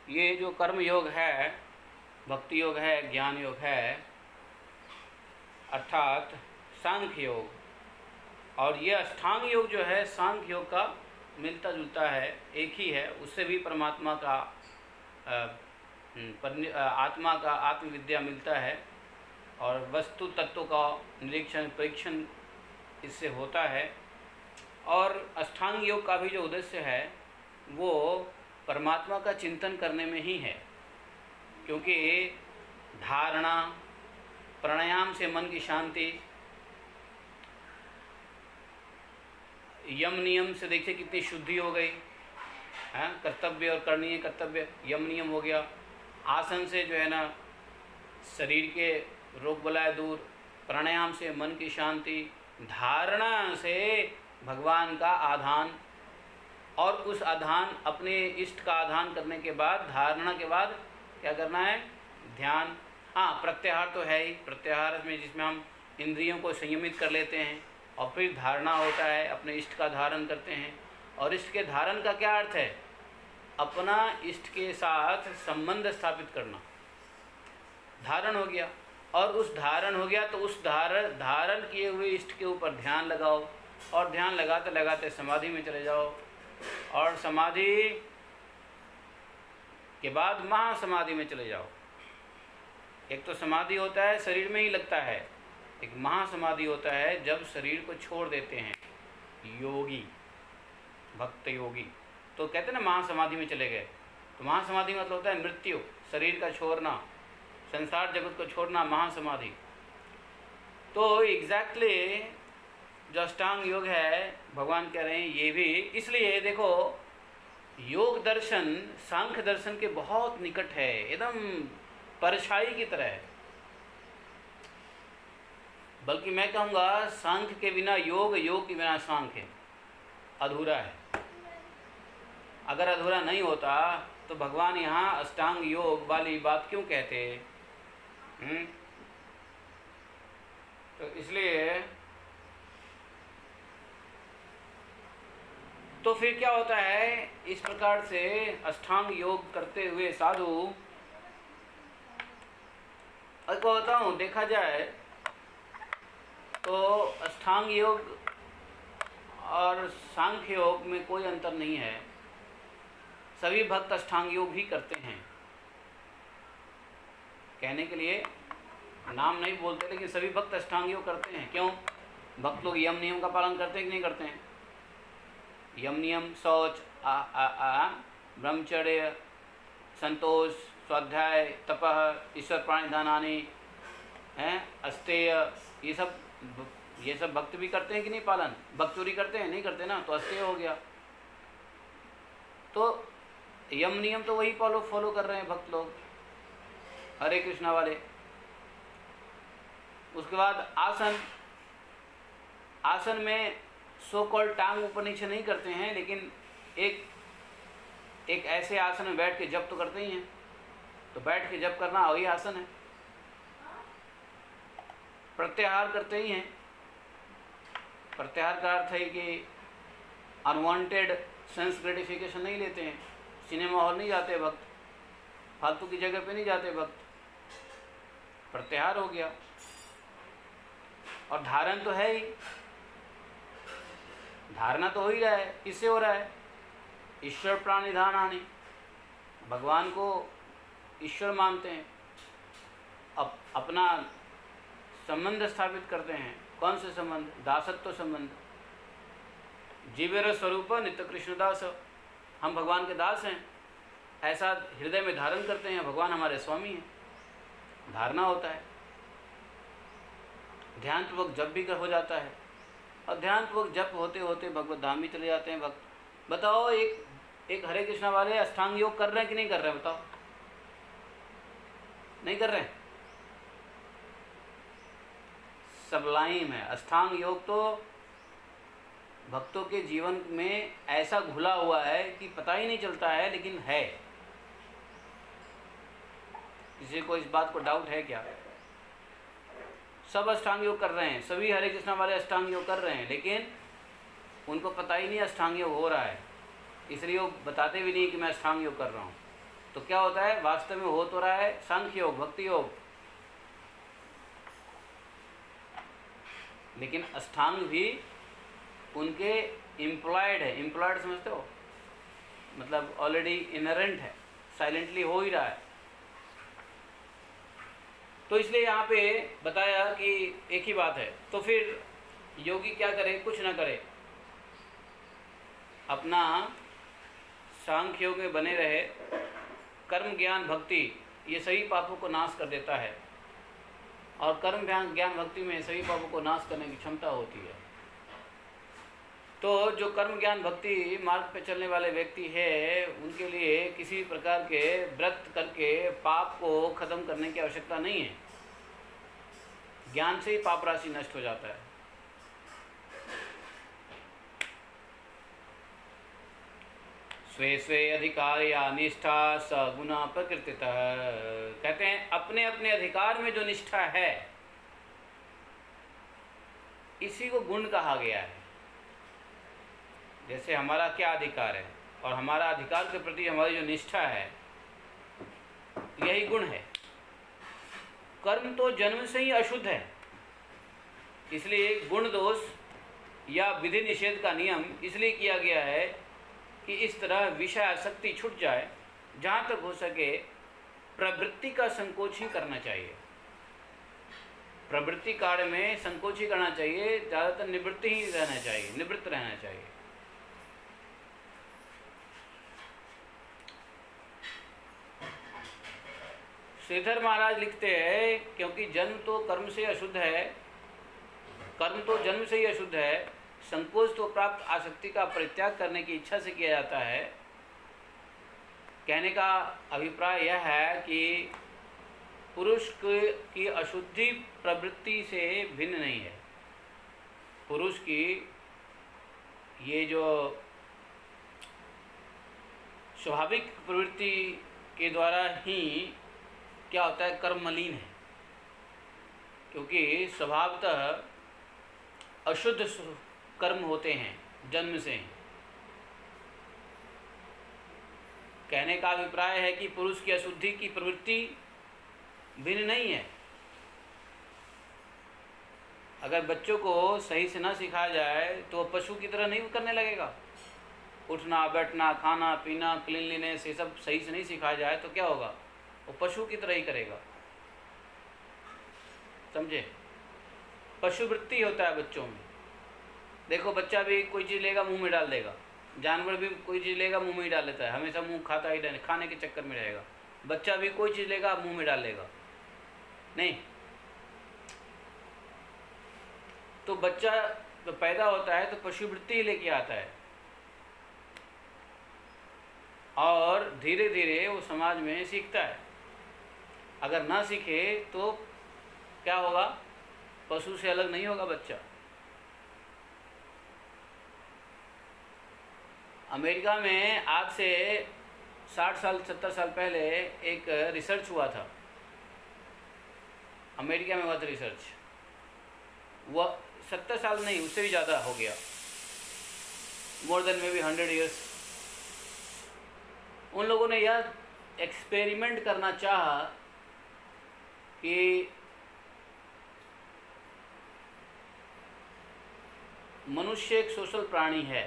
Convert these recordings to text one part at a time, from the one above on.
ये जो कर्म योग है, भक्ति योग है, ज्ञान योग है, अर्थात सांख्य योग, और ये अष्टांग योग जो है सांख्य योग का मिलता जुलता है, एक ही है। उससे भी परमात्मा का आत्मा का आत्मविद्या मिलता है और वस्तु तत्व का निरीक्षण परीक्षण इससे होता है। और अष्टांग योग का भी जो उद्देश्य है वो परमात्मा का चिंतन करने में ही है, क्योंकि धारणा, प्राणायाम से मन की शांति, यम नियम से देखिए कितनी शुद्धि हो गई है, कर्तव्य और करणीय कर्तव्य, यम नियम हो गया। आसन से जो है ना शरीर के रोग बलाय दूर, प्राणायाम से मन की शांति, धारणा से भगवान का आधान, और उस आधान अपने इष्ट का आधान करने के बाद, धारणा के बाद क्या करना है? ध्यान। हाँ, प्रत्याहार तो है ही, प्रत्याहार में जिसमें हम इंद्रियों को संयमित कर लेते हैं, और फिर धारणा होता है, अपने इष्ट का धारण करते हैं। और इष्ट के धारण का क्या अर्थ है? अपना इष्ट के साथ संबंध स्थापित करना, धारण हो गया। और उस धारण हो गया तो उस धारण किए हुए इष्ट के ऊपर ध्यान लगाओ, और ध्यान लगाते लगाते समाधि में चले जाओ, और समाधि के बाद महासमाधि में चले जाओ। एक तो समाधि होता है शरीर में ही लगता है, एक महासमाधि होता है जब शरीर को छोड़ देते हैं योगी, भक्त योगी। तो कहते हैं ना महासमाधि में चले गए, तो महासमाधि मतलब होता है मृत्यु, शरीर का छोड़ना, संसार जगत को छोड़ना, महासमाधि। तो एग्जैक्टली जो अष्टांग योग है, भगवान कह रहे हैं ये भी इसलिए देखो, योग दर्शन सांख्य दर्शन के बहुत निकट है, एकदम परछाई की तरह है। बल्कि मैं कहूँगा सांख्य के बिना योग, योग के बिना सांख्य अधूरा है। अगर अधूरा नहीं होता तो भगवान यहाँ अष्टांग योग वाली बात क्यों कहते? तो इसलिए तो फिर क्या होता है, इस प्रकार से अष्टांग योग करते हुए साधु, आपको बताऊँ देखा जाए तो अष्टांग योग और सांख्य योग में कोई अंतर नहीं है। सभी भक्त अष्टांग योग ही करते हैं। कहने के लिए नाम नहीं बोलते, लेकिन सभी भक्त अष्टांग योग करते हैं। क्यों? भक्त लोग यम नियम का पालन करते हैं कि नहीं करते हैं? यम नियम, शौच, ब्रह्मचर्य, संतोष, स्वाध्याय, तपः, ईश्वर प्राणिधानानि हैं, अस्तेय, ये सब भक्त भी करते हैं कि नहीं पालन? भक्त चोरी करते हैं? नहीं करते ना, तो अस्तेय हो गया। तो यम नियम तो वही फॉलो कर रहे हैं भक्त लोग, हरे कृष्णा वाले। उसके बाद आसन, आसन में सो कॉल्ड टांग ऊपर नीचे नहीं करते हैं, लेकिन एक ऐसे आसन में बैठ के जप तो करते ही हैं। तो बैठ के जप करना वही आसन है। प्रत्याहार करते ही हैं। प्रत्याहार का अर्थ है कि अनवांटेड सेंस ग्रेटिफिकेशन नहीं लेते हैं, सिनेमा हॉल नहीं जाते भक्त, फालतू की जगह पे नहीं जाते भक्त। प्रत्याहार हो गया। और धारण तो है ही, धारणा तो हो ही रहा है। किससे हो रहा है? ईश्वर प्राणिधानानि, भगवान को ईश्वर मानते हैं, अपना संबंध स्थापित करते हैं। कौन से संबंध? दासत्व संबंध। जीवेर स्वरूप नित्य कृष्ण दास, हम भगवान के दास हैं, ऐसा हृदय में धारण करते हैं। भगवान हमारे स्वामी हैं, धारणा होता है। ध्यानपूर्वक जप भी हो जाता है, और ध्यानपूर्वक जप होते होते भगवत धाम भी चले जाते हैं भक्त। बताओ, एक हरे कृष्णा वाले अष्टांग योग कर रहे हैं कि नहीं कर रहे हैं? बताओ, नहीं कर रहे हैं? सबलाइम है अष्टांग योग। तो भक्तों के जीवन में ऐसा घुला हुआ है कि पता ही नहीं चलता है, लेकिन है। किसी को इस बात को डाउट है क्या? सब अष्टांग योग कर रहे हैं, सभी हरे कृष्णा वाले अष्टांग योग कर रहे हैं, लेकिन उनको पता ही नहीं अष्टांग योग हो रहा है, इसलिए वो बताते भी नहीं कि मैं अष्टांग योग कर रहा हूँ। तो क्या होता है, वास्तव में हो तो रहा है सांख्य योग, भक्ति योग, लेकिन अष्टांग भी उनके इम्प्लॉयड है। इम्प्लॉयड समझते हो, मतलब ऑलरेडी इनहेरेंट है, साइलेंटली हो ही रहा है। तो इसलिए यहाँ पे बताया कि एक ही बात है। तो फिर योगी क्या करे, कुछ ना करे, अपना सांख्य योग में बने रहे। कर्म ज्ञान भक्ति ये सभी पापों को नाश कर देता है, और कर्म ज्ञान भक्ति में सभी पापों को नाश करने की क्षमता होती है। तो जो कर्म ज्ञान भक्ति मार्ग पे चलने वाले व्यक्ति है, उनके लिए किसी प्रकार के व्रत करके पाप को खत्म करने की आवश्यकता नहीं है। ज्ञान से ही पाप राशि नष्ट हो जाता है। स्वे स्वे अधिकार या निष्ठा सगुण प्रकृतितः, कहते हैं अपने अपने अधिकार में जो निष्ठा है इसी को गुण कहा गया है। जैसे हमारा क्या अधिकार है और हमारा अधिकार के प्रति हमारी जो निष्ठा है, यही गुण है। कर्म तो जन्म से ही अशुद्ध है, इसलिए गुण दोष या विधि निषेध का नियम इसलिए किया गया है कि इस तरह विषय आसक्ति छूट जाए। जहाँ तक हो सके प्रवृत्ति का संकोच ही करना चाहिए, प्रवृत्ति कार्य में संकोच ही करना चाहिए, ज़्यादातर निवृत्ति ही रहना चाहिए, निवृत्त रहना चाहिए। श्रीधर महाराज लिखते हैं, क्योंकि जन्म तो कर्म से अशुद्ध है, कर्म तो जन्म से ही अशुद्ध है, संकोच तो प्राप्त आसक्ति का परित्याग करने की इच्छा से किया जाता है। कहने का अभिप्राय यह है कि पुरुष की अशुद्धि प्रवृत्ति से भिन्न नहीं है। पुरुष की ये जो स्वाभाविक प्रवृत्ति के द्वारा ही क्या होता है, कर्म मलिन है, क्योंकि स्वभावतः अशुद्ध कर्म होते हैं जन्म से। कहने का अभिप्राय है कि पुरुष की अशुद्धि की प्रवृत्ति भिन्न नहीं है। अगर बच्चों को सही से ना सिखाया जाए तो पशु की तरह नहीं करने लगेगा। उठना बैठना खाना पीना क्लीनलीनेस ये सब सही से नहीं सिखाया जाए तो क्या होगा, वो पशु की तरह ही करेगा। समझे, पशुवृत्ति होता है बच्चों में। देखो बच्चा भी कोई चीज़ लेगा मुंह में डाल देगा, जानवर भी कोई चीज़ लेगा मुंह में ही डाल लेता है, हमेशा मुंह खाता ही रहने, खाने के चक्कर में रहेगा। बच्चा भी कोई चीज़ लेगा मुंह में डाल लेगा, नहीं। तो बच्चा जो पैदा होता है तो पशुवृत्ति ही लेके आता है, और धीरे धीरे वो समाज में सीखता है। अगर ना सीखे तो क्या होगा, पशु से अलग नहीं होगा बच्चा। अमेरिका में आज से 60 साल 70 साल पहले एक रिसर्च हुआ था। अमेरिका में हुआ था रिसर्च, वह 70 साल नहीं उससे भी ज़्यादा हो गया, more than may be 100 years. उन लोगों ने यह एक्सपेरिमेंट करना चाहा कि मनुष्य एक सोशल प्राणी है,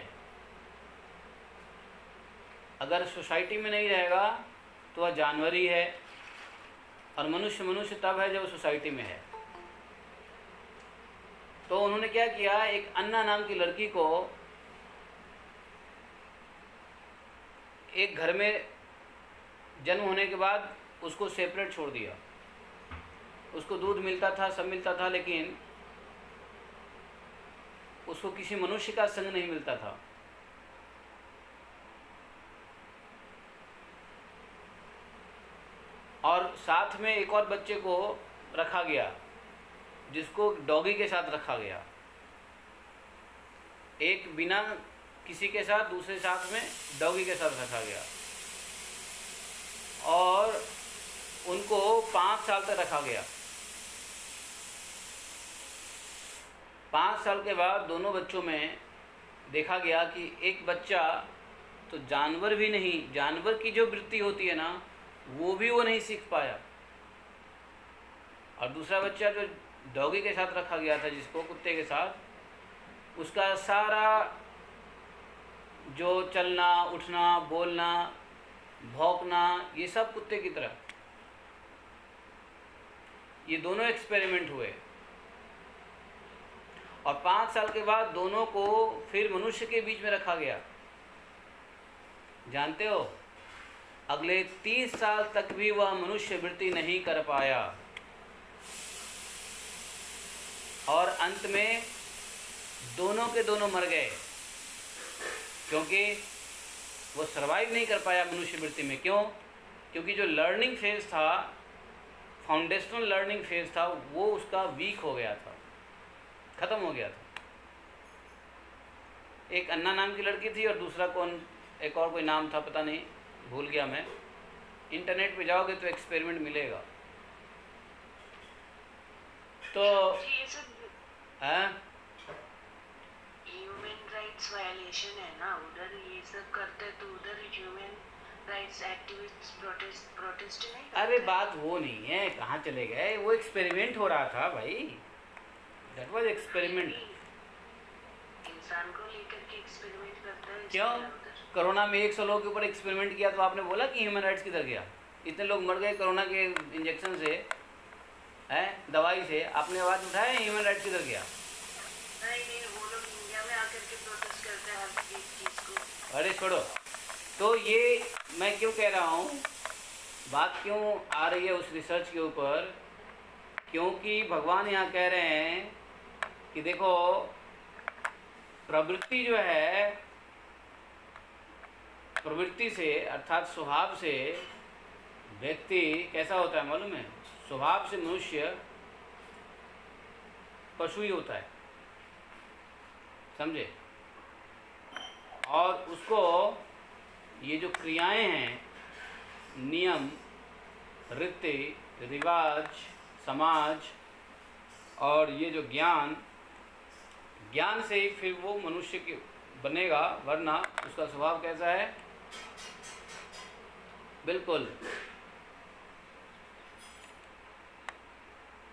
अगर सोसाइटी में नहीं रहेगा तो वह जानवर ही है, और मनुष्य मनुष्य तब है जब सोसाइटी में है। तो उन्होंने क्या किया, एक अन्ना नाम की लड़की को एक घर में जन्म होने के बाद उसको सेपरेट छोड़ दिया। उसको दूध मिलता था, सब मिलता था, लेकिन उसको किसी मनुष्य का संग नहीं मिलता था। और साथ में एक और बच्चे को रखा गया, जिसको डॉगी के साथ रखा गया। एक बिना किसी के साथ, दूसरे साथ में डॉगी के साथ रखा गया, और उनको 5 साल तक रखा गया। 5 साल के बाद दोनों बच्चों में देखा गया कि एक बच्चा तो जानवर भी नहीं, जानवर की जो वृत्ति होती है ना वो भी वो नहीं सीख पाया। और दूसरा बच्चा जो डॉगी के साथ रखा गया था, जिसको कुत्ते के साथ, उसका सारा जो चलना उठना बोलना भौंकना ये सब कुत्ते की तरह। ये दोनों एक्सपेरिमेंट हुए और 5 साल के बाद दोनों को फिर मनुष्य के बीच में रखा गया। जानते हो, अगले 30 साल तक भी वह मनुष्य वृत्ति नहीं कर पाया और अंत में दोनों के दोनों मर गए, क्योंकि वो सरवाइव नहीं कर पाया मनुष्य वृत्ति में। क्यों? क्योंकि जो लर्निंग फेज था, फाउंडेशनल लर्निंग फेज था, वो उसका वीक हो गया था, ख़त्म हो गया था। एक अन्ना नाम की लड़की थी और दूसरा कौन, एक और कोई नाम था, पता नहीं, भूल गया मैं। इंटरनेट पे जाओगे तो एक्सपेरिमेंट मिलेगा। तो ह्यूमन राइट्स वायलेशन है ना, उधर ये सब करते तो उधर ह्यूमन राइट्स एक्टिविस्ट प्रोटेस्ट नहीं करते। अरे बात वो नहीं है, कहाँ चले गए, वो एक्सपेरिमेंट हो रहा था भाई, दैट वाज एक्सपेरिमेंट। इंसान को लेकर के एक्सपेरिमेंट करता है। क्यों? कोरोना में 100 लोगों के ऊपर एक्सपेरिमेंट किया तो आपने बोला कि ह्यूमन राइट्स किधर गया? इतने लोग मर गए कोरोना के इंजेक्शन से, है दवाई से, आपने आवाज़ उठाया ह्यूमन राइट्स किधर गया? नहीं, वो लोग इंडिया में आकर के प्रोटेस्ट करते हैं हर एक चीज़ को। अरे छोड़ो, तो ये मैं क्यों कह रहा हूँ, बात क्यों आ रही है उस रिसर्च के ऊपर, क्योंकि भगवान यहाँ कह रहे हैं कि देखो प्रवृत्ति जो है, प्रवृत्ति से अर्थात स्वभाव से व्यक्ति कैसा होता है मालूम है? स्वभाव से मनुष्य पशु ही होता है, समझे? और उसको ये जो क्रियाएं हैं, नियम, रीति रिवाज, समाज और ये जो ज्ञान से ही फिर वो मनुष्य के बनेगा, वरना उसका स्वभाव कैसा है? बिल्कुल।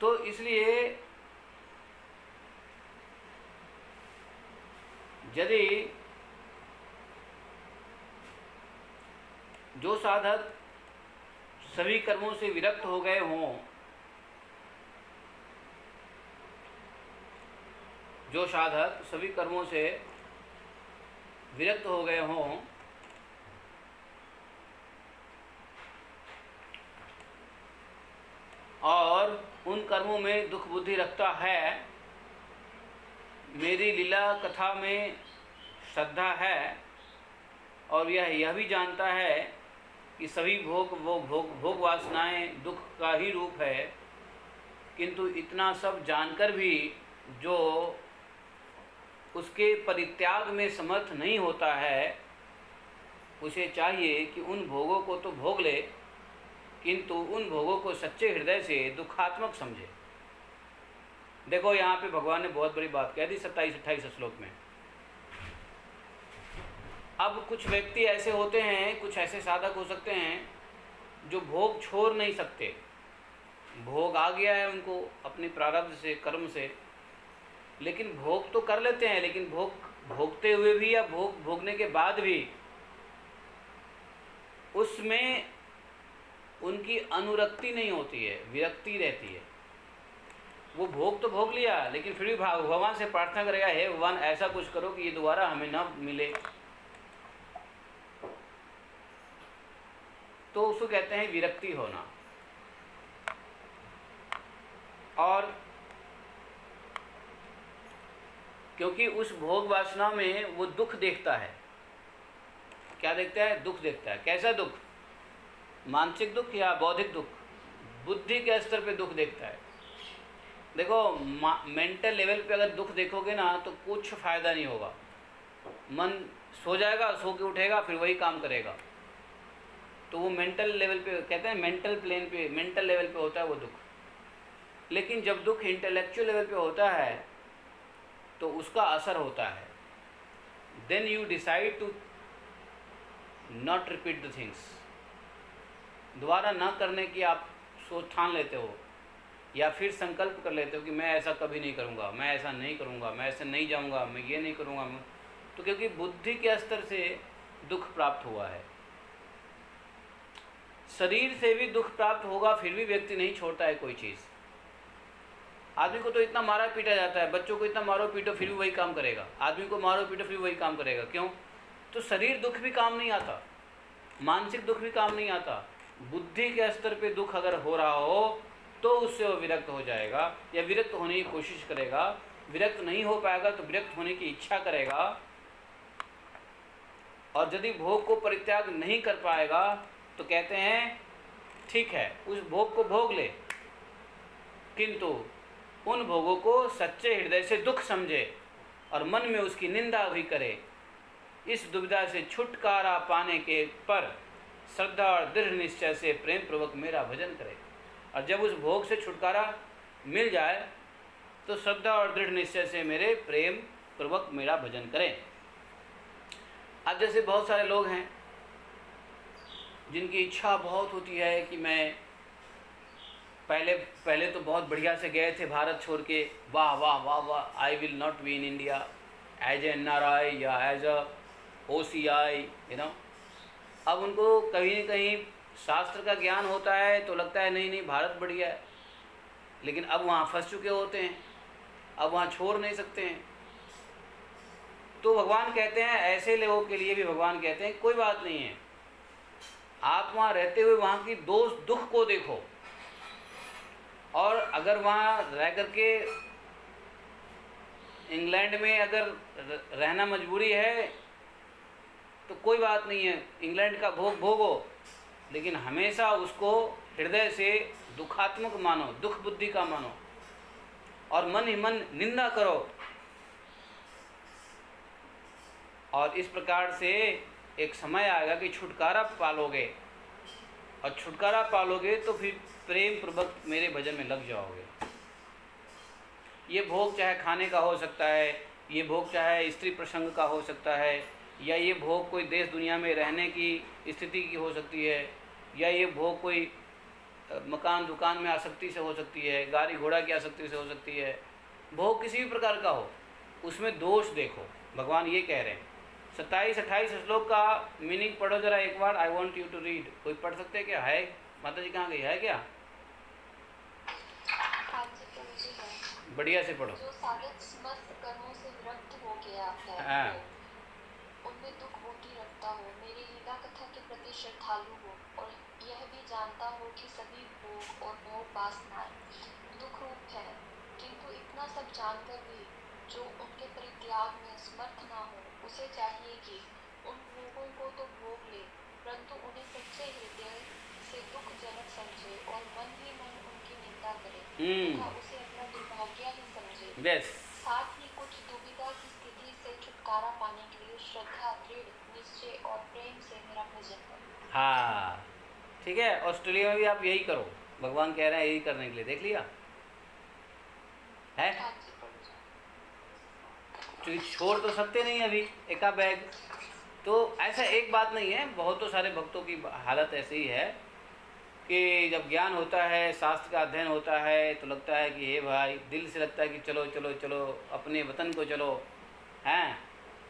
तो इसलिए यदि जो साधक सभी कर्मों से विरक्त हो गए हों, जो साधक सभी कर्मों से विरक्त हो गए हों, और उन कर्मों में दुख बुद्धि रखता है, मेरी लीला कथा में श्रद्धा है और यह भी जानता है कि सभी भोग वासनाएं दुख का ही रूप है, किंतु इतना सब जानकर भी जो उसके परित्याग में समर्थ नहीं होता है, उसे चाहिए कि उन भोगों को तो भोग ले, किंतु उन भोगों को सच्चे हृदय से दुखात्मक समझे। देखो यहाँ पे भगवान ने बहुत बड़ी बात कह दी 27-28 श्लोक में। अब कुछ व्यक्ति ऐसे होते हैं, कुछ ऐसे साधक हो सकते हैं जो भोग छोड़ नहीं सकते, भोग आ गया है उनको अपने प्रारब्ध से, कर्म से, लेकिन भोग तो कर लेते हैं, लेकिन भोगते हुए भी या भोगने के बाद भी उसमें उनकी अनुरक्ति नहीं होती है, विरक्ति रहती है। वो भोग तो भोग लिया, लेकिन फिर भी भगवान से प्रार्थना करेगा, हे भगवान ऐसा कुछ करो कि ये दोबारा हमें ना मिले, तो उसको कहते हैं विरक्ति होना। और क्योंकि उस भोग वासना में वो दुख देखता है। क्या देखता है? दुख देखता है। कैसा दुख? मानसिक दुख या बौद्धिक दुख? बुद्धि के स्तर पे दुख देखता है। देखो मेंटल लेवल पे अगर दुख देखोगे ना तो कुछ फ़ायदा नहीं होगा। मन सो जाएगा, सो के उठेगा, फिर वही काम करेगा। तो वो मेंटल लेवल पे, कहते हैं मेंटल प्लेन पे, मेंटल लेवल पे होता है वो दुख। लेकिन जब दुख इंटेलेक्चुअल लेवल पे होता है तो उसका असर होता है। Then you decide to not repeat the things. दोबारा ना करने की आप सोच ठान लेते हो या फिर संकल्प कर लेते हो कि मैं ऐसा कभी नहीं करूँगा, मैं ऐसा नहीं करूँगा, मैं ऐसे नहीं जाऊँगा, मैं ये नहीं करूँगा, तो क्योंकि बुद्धि के स्तर से दुख प्राप्त हुआ है। शरीर से भी दुख प्राप्त होगा फिर भी व्यक्ति नहीं छोड़ता है कोई चीज़। आदमी को तो इतना मारा पीटा जाता है, बच्चों को इतना मारो पीटो फिर भी वही काम करेगा, आदमी को मारो पीटो फिर वही काम करेगा। क्यों? तो शरीर दुख भी काम नहीं आता, मानसिक दुख भी काम नहीं आता। बुद्धि के स्तर पे दुख अगर हो रहा हो तो उससे वो विरक्त हो जाएगा या विरक्त होने की कोशिश करेगा। विरक्त नहीं हो पाएगा तो विरक्त होने की इच्छा करेगा, और यदि भोग को परित्याग नहीं कर पाएगा तो कहते हैं ठीक है उस भोग को भोग ले, किंतु उन भोगों को सच्चे हृदय से दुख समझे और मन में उसकी निंदा भी करे। इस दुविधा से छुटकारा पाने के पर श्रद्धा और दृढ़ निश्चय से प्रेम पूर्वक मेरा भजन करे। और जब उस भोग से छुटकारा मिल जाए तो श्रद्धा और दृढ़ निश्चय से मेरे प्रेम पूर्वक मेरा भजन करें। अब जैसे बहुत सारे लोग हैं जिनकी इच्छा बहुत होती है कि मैं पहले तो बहुत बढ़िया से गए थे भारत छोड़ के, वाह वाह वाह वाह, I will not be in India as a NRI या एज अ OCI, अब उनको कहीं न कहीं शास्त्र का ज्ञान होता है तो लगता है नहीं नहीं भारत बढ़िया है, लेकिन अब वहाँ फंस चुके होते हैं, अब वहाँ छोड़ नहीं सकते हैं। तो भगवान कहते हैं ऐसे लोगों के लिए भी भगवान कहते हैं कोई बात नहीं है, आप वहाँ रहते हुए वहाँ की दोष दुख को देखो, और अगर वहाँ रह करके इंग्लैंड में अगर रहना मजबूरी है तो कोई बात नहीं है, इंग्लैंड का भोग भोगो, लेकिन हमेशा उसको हृदय से दुखात्मक मानो, दुख बुद्धि का मानो, और मन ही मन निंदा करो। और इस प्रकार से एक समय आएगा कि छुटकारा पालोगे, और छुटकारा पालोगे तो फिर प्रेम पूर्वक मेरे भजन में लग जाओगे। ये भोग चाहे खाने का हो सकता है, ये भोग चाहे स्त्री प्रसंग का हो सकता है, या ये भोग कोई देश दुनिया में रहने की स्थिति की हो सकती है, या ये भोग कोई मकान दुकान में आसक्ति से हो सकती है, गाड़ी घोड़ा की आसक्ति से हो सकती है। भोग किसी भी प्रकार का हो उसमें दोष देखो, भगवान ये कह रहे हैं। 27-28 श्लोक का मीनिंग पढ़ो जरा एक बार, I want you to read. कोई पढ़ सकते हैं क्या? है माता जी कहाँ गई है क्या? बढ़िया से पढ़ो। जो सारे समस्त कर्मों से विरक्त हो गया है, हाँ। उनमें दुख रोटी रखता हो, मेरी लीला कथा के प्रति श्रद्धालु हो, और यह भी जानता हो कि सभी भोग और मोह वासनाएं दुख रूप है, किंतु इतना सब जानकर भी जो उनके परित्याग में समर्थ ना हो, उसे चाहिए कि उन भोगों को तो भोग ले, परंतु उन्हें सच्चे हृदय से दुखजनक समझे और मन ही मन उनकी निंदा करे तथा उसे अपना दुर्भाग्य ही समझे। यस। साथ ही कुछ दुविधा की स्थिति से छुटकारा पाने के लिए श्रद्धा, दृढ़ निश्चय और प्रेम से मेरा भजन करो। हाँ ठीक है, ऑस्ट्रेलिया में भी आप यही करो, भगवान कह रहे हैं यही करने के लिए। देख लिया है? हाँ जी, प्रभु जी। तो छोड़ तो सकते नहीं अभी एका बैग, तो ऐसा एक बात नहीं है, बहुत तो सारे भक्तों की हालत ऐसी ही है कि जब ज्ञान होता है, शास्त्र का अध्ययन होता है, तो लगता है कि हे भाई, दिल से लगता है कि चलो चलो चलो अपने वतन को चलो, हैं,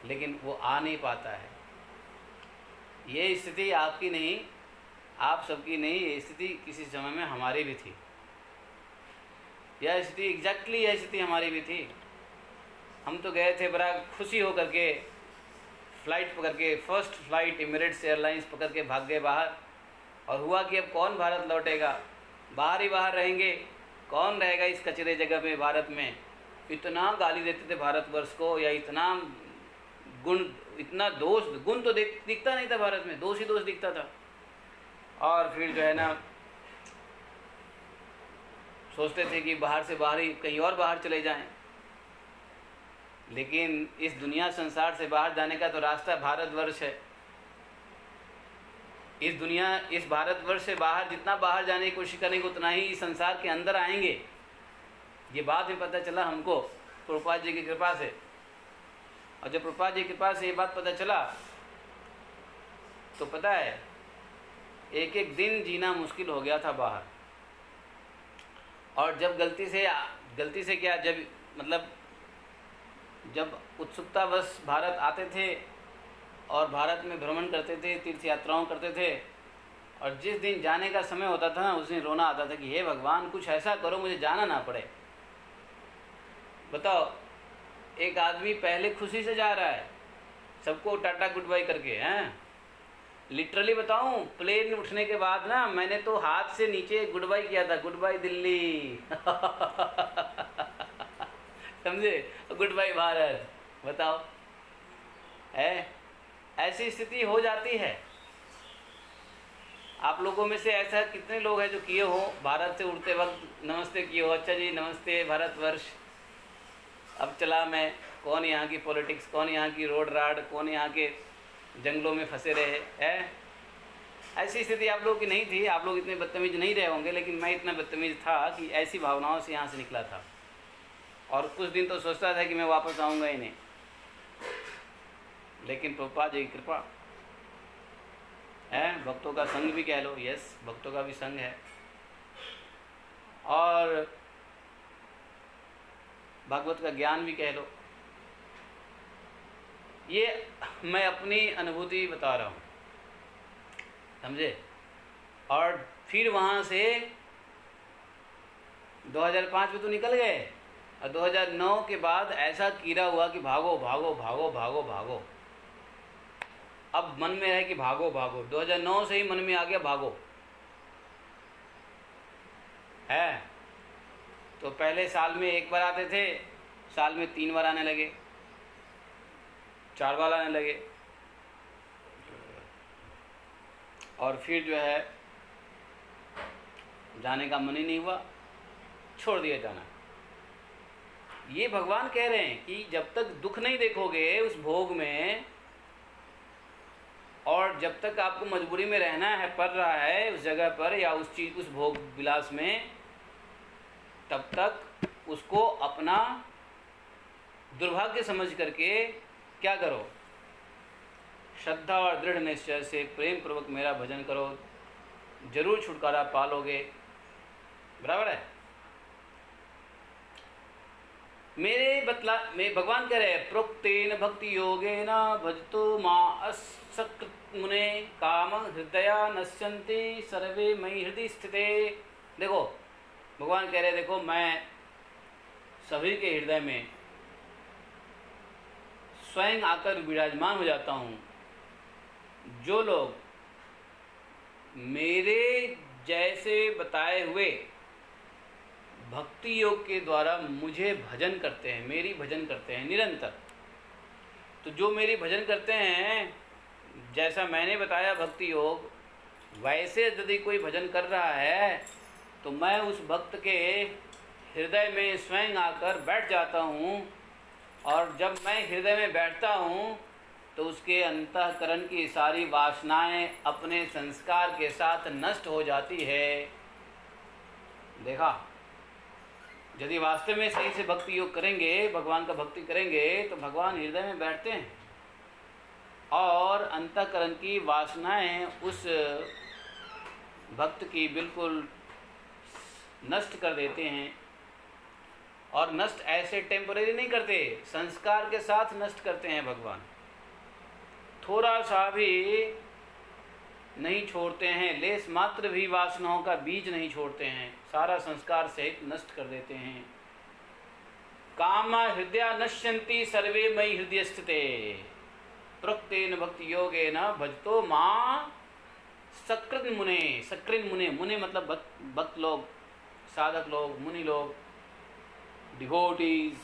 लेकिन वो आ नहीं पाता है। ये स्थिति आपकी नहीं, आप सबकी नहीं, ये स्थिति किसी समय में हमारी भी थी। यह स्थिति एग्जैक्टली यह स्थिति हमारी भी थी। हम तो गए थे बड़ा खुशी हो करके, फ़्लाइट पकड़ के, फर्स्ट फ्लाइट एमिरेट्स एयरलाइंस पकड़ के भाग गए बाहर, और हुआ कि अब कौन भारत लौटेगा, बाहर ही बाहर रहेंगे, कौन रहेगा इस कचरे जगह में भारत में। इतना गाली देते थे भारतवर्ष को, या इतना गुण, इतना दोष, गुण तो दिखता नहीं था भारत में, दोष ही दोष दिखता था। और फिर जो है ना सोचते थे कि बाहर से बाहर ही कहीं और बाहर चले जाएं, लेकिन इस दुनिया संसार से बाहर जाने का तो रास्ता भारतवर्ष है। इस दुनिया, इस भारतवर्ष से बाहर जितना बाहर जाने की कोशिश करेंगे उतना ही इस संसार के अंदर आएंगे। ये बात भी पता चला हमको प्रभुपाद जी की कृपा से, और जब प्रभुपाद जी की कृपा से ये बात पता चला तो पता है एक एक दिन जीना मुश्किल हो गया था बाहर। और जब गलती से क्या, जब मतलब जब उत्सुकतावश भारत आते थे और भारत में भ्रमण करते थे, तीर्थ यात्राओं करते थे, और जिस दिन जाने का समय होता था ना, उस दिन रोना आता था कि हे भगवान कुछ ऐसा करो मुझे जाना ना पड़े। बताओ, एक आदमी पहले खुशी से जा रहा है, सबको टाटा गुड बाय करके, हैं। लिटरली बताऊं, प्लेन उठने के बाद ना मैंने तो हाथ से नीचे गुड बाय किया था, गुड बाय दिल्ली समझे, गुड बाय भारत। बताओ, है ऐसी स्थिति हो जाती है। आप लोगों में से ऐसा कितने लोग हैं जो किए हो, भारत से उड़ते वक्त नमस्ते किए हो, अच्छा जी नमस्ते भारतवर्ष, अब चला मैं। कौन यहाँ की पॉलिटिक्स, कौन यहाँ की रोड राड, कौन यहाँ के जंगलों में फंसे रहे हैं। ऐसी स्थिति आप लोगों की नहीं थी, आप लोग इतने बदतमीज नहीं रहे होंगे, लेकिन मैं इतना बदतमीज था कि ऐसी भावनाओं से यहाँ से निकला था। और कुछ दिन तो सोचता था कि मैं वापस आऊँगा ही नहीं, लेकिन प्रभुपाद जी की कृपा है, भक्तों का संग भी कह लो, यस भक्तों का भी संग है, और भागवत का ज्ञान भी कह लो। ये मैं अपनी अनुभूति बता रहा हूँ, समझे। और फिर वहाँ से 2005 में तो निकल गए, और 2009 के बाद ऐसा कीड़ा हुआ कि भागो भागो भागो भागो भागो। अब मन में है कि भागो भागो, 2009 से ही मन में आ गया भागो, है। तो पहले साल में एक बार आते थे, साल में 3 बार आने लगे, 4 बार आने लगे, और फिर जो है जाने का मन ही नहीं हुआ, छोड़ दिया जाना। ये भगवान कह रहे हैं कि जब तक दुख नहीं देखोगे उस भोग में, और जब तक आपको मजबूरी में रहना है, पड़ रहा है उस जगह पर या उस चीज़, उस भोग विलास में, तब तक उसको अपना दुर्भाग्य समझ करके क्या करो, श्रद्धा और दृढ़ निश्चय से प्रेम पूर्वक मेरा भजन करो, जरूर छुटकारा पालोगे। बराबर है। मैं भगवान कह रहे हैं, प्रोक्तेन भक्ति योगेन भजतो मां असकृत मुने काम हृदया नश्यन्ति सर्वे मयि हृदय स्थिते। देखो भगवान कह रहे हैं, देखो मैं सभी के हृदय में स्वयं आकर विराजमान हो जाता हूँ। जो लोग मेरे जैसे बताए हुए भक्ति योग के द्वारा मुझे भजन करते हैं, मेरी भजन करते हैं निरंतर, तो जो मेरी भजन करते हैं, जैसा मैंने बताया भक्ति योग, वैसे यदि कोई भजन कर रहा है तो मैं उस भक्त के हृदय में स्वयं आकर बैठ जाता हूँ। और जब मैं हृदय में बैठता हूँ तो उसके अंतःकरण की सारी वासनाएं अपने संस्कार के साथ नष्ट हो जाती है। देखा, यदि वास्तव में सही से भक्ति योग करेंगे, भगवान का भक्ति करेंगे, तो भगवान हृदय में बैठते हैं और अंतःकरण की वासनाएं उस भक्त की बिल्कुल नष्ट कर देते हैं। और नष्ट ऐसे टेम्परेरी नहीं करते, संस्कार के साथ नष्ट करते हैं भगवान। थोड़ा सा भी नहीं छोड़ते हैं, लेस मात्र भी वासनाओं का बीज नहीं छोड़ते हैं, सारा संस्कार सहित नष्ट कर देते हैं। काम हृदय नश्यन्ति सर्वे मयि हृदय स्थिते प्रोक्तेन भक्ति योगेन भजतो मां सकृत मुने। सकृत मुने, मुने मतलब भक्त लोग, साधक लोग, मुनि लोग, डिवोटीज।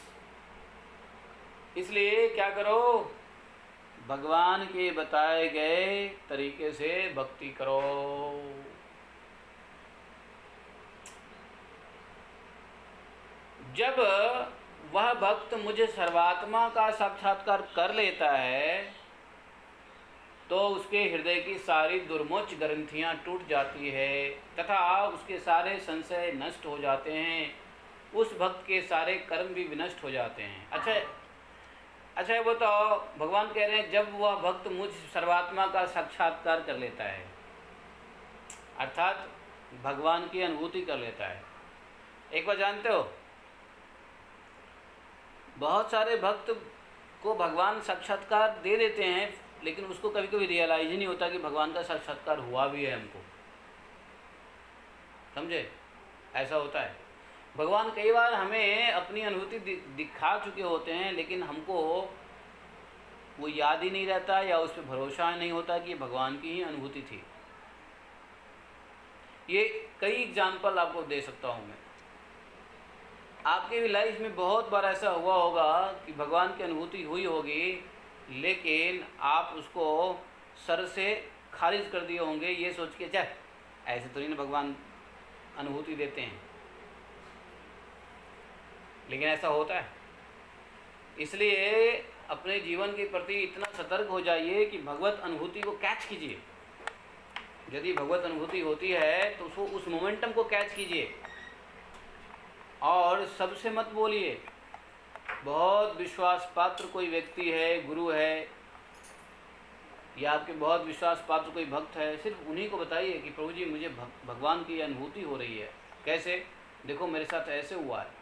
इसलिए क्या करो, भगवान के बताए गए तरीके से भक्ति करो। जब वह भक्त मुझे सर्वात्मा का साक्षात्कार कर लेता है तो उसके हृदय की सारी दुर्मोच ग्रंथियां टूट जाती है तथा उसके सारे संशय नष्ट हो जाते हैं, उस भक्त के सारे कर्म भी विनष्ट हो जाते हैं। अच्छा वो तो भगवान कह रहे हैं, जब वह भक्त मुझ सर्वात्मा का साक्षात्कार कर लेता है अर्थात भगवान की अनुभूति कर लेता है। एक बार जानते हो, बहुत सारे भक्त को भगवान साक्षात्कार दे देते हैं, लेकिन उसको कभी कभी रियलाइज ही नहीं होता कि भगवान का साक्षात्कार हुआ भी है हमको। समझे? ऐसा होता है। भगवान कई बार हमें अपनी अनुभूति दिखा चुके होते हैं, लेकिन हमको वो याद ही नहीं रहता या उस पर भरोसा नहीं होता कि भगवान की ही अनुभूति थी। ये कई एग्जाम्पल आपको दे सकता हूँ मैं। आपके भी लाइफ में बहुत बार ऐसा हुआ होगा कि भगवान की अनुभूति हुई होगी, लेकिन आप उसको सर से खारिज कर दिए होंगे ये सोच के, चाहे ऐसे तो नहीं भगवान अनुभूति देते हैं, लेकिन ऐसा होता है। इसलिए अपने जीवन के प्रति इतना सतर्क हो जाइए कि भगवत अनुभूति को कैच कीजिए। यदि भगवत अनुभूति होती है तो उसको उस मोमेंटम को कैच कीजिए और सबसे मत बोलिए। बहुत विश्वास पात्र कोई व्यक्ति है, गुरु है, या आपके बहुत विश्वास पात्र कोई भक्त है, सिर्फ उन्हीं को बताइए कि प्रभु जी मुझे भगवान की अनुभूति हो रही है। कैसे? देखो मेरे साथ ऐसे हुआ है।